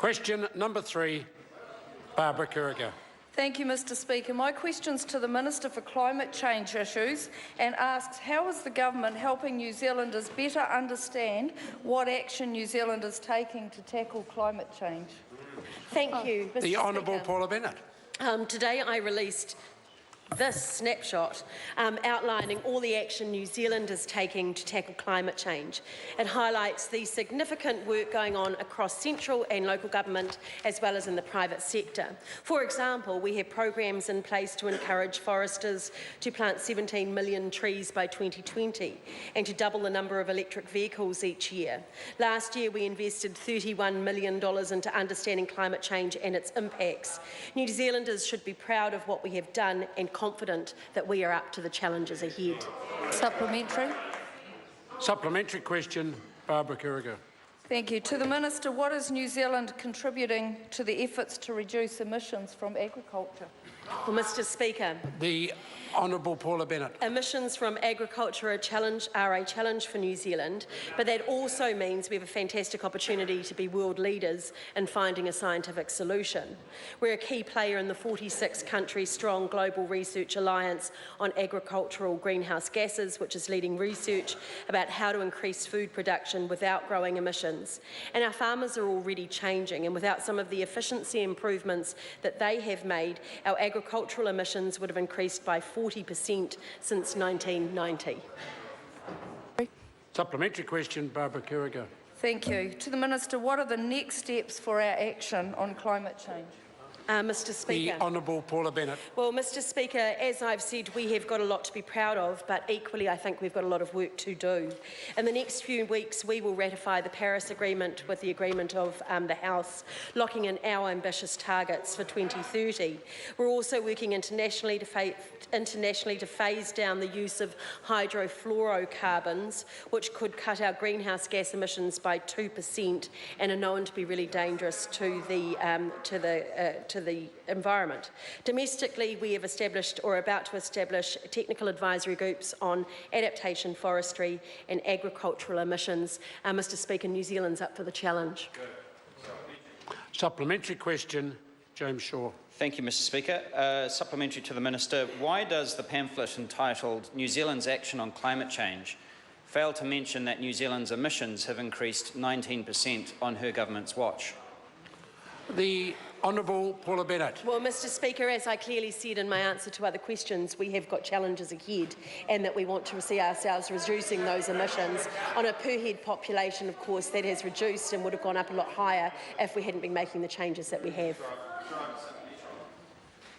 Question number 3, Barbara Kuriger. Thank you, Mr Speaker. My question's to the Minister for Climate Change Issues and asks, how is the government helping New Zealanders better understand what action New Zealand is taking to tackle climate change? Thank you, Mr. The Honourable Speaker. Paula Bennett. Today I released this snapshot outlining all the action New Zealand is taking to tackle climate change. It highlights the significant work going on across central and local government as well as in the private sector. For example, we have programs in place to encourage foresters to plant 17 million trees by 2020 and to double the number of electric vehicles each year. Last year we invested $31 million into understanding climate change and its impacts. New Zealanders should be proud of what we have done and confident that we are up to the challenges ahead. Supplementary. Supplementary question, Barbara Kuriger. Thank you. To the Minister, what is New Zealand contributing to the efforts to reduce emissions from agriculture? Well, Mr Speaker, The Honourable Paula Bennett. emissions from agriculture are a challenge for New Zealand, but that also means we have a fantastic opportunity to be world leaders in finding a scientific solution. We're a key player in the 46-country strong Global Research Alliance on Agricultural Greenhouse Gases, which is leading research about how to increase food production without growing emissions. And our farmers are already changing, and without some of the efficiency improvements that they have made, our agricultural emissions would have increased by 40% since 1990. Supplementary question, Barbara Kuriger. Thank you. To the Minister, what are the next steps for our action on climate change? Mr Speaker. The Honourable Paula Bennett. Well, Mr Speaker, as I've said, we have got a lot to be proud of, but equally I think we've got a lot of work to do. In the next few weeks, we will ratify the Paris Agreement with the agreement of the House, locking in our ambitious targets for 2030. We're also working internationally to phase down the use of hydrofluorocarbons, which could cut our greenhouse gas emissions by 2% and are known to be really dangerous to the environment. Domestically, we have established or are about to establish technical advisory groups on adaptation, forestry and agricultural emissions. Mr Speaker, New Zealand's up for the challenge. Supplementary question, James Shaw. Thank you, Mr Speaker. Supplementary to the Minister. Why does the pamphlet entitled New Zealand's Action on Climate Change fail to mention that New Zealand's emissions have increased 19% on her government's watch? The Honourable Paula Bennett. Well, Mr Speaker, as I clearly said in my answer to other questions, we have got challenges ahead and that we want to see ourselves reducing those emissions. On a per-head population, of course, that has reduced and would have gone up a lot higher if we hadn't been making the changes that we have.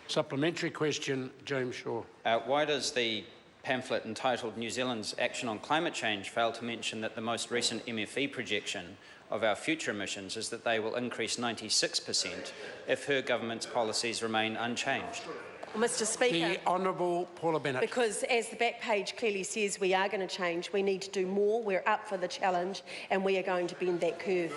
Supplementary question, James Shaw. Why does the pamphlet entitled New Zealand's Action on Climate Change fail to mention that the most recent MFE projection of our future emissions is that they will increase 96% if her government's policies remain unchanged? Well, Mr Speaker, The Honourable Paula Bennett. because as the back page clearly says, we are going to change. We need to do more. We're up for the challenge and we are going to bend that curve.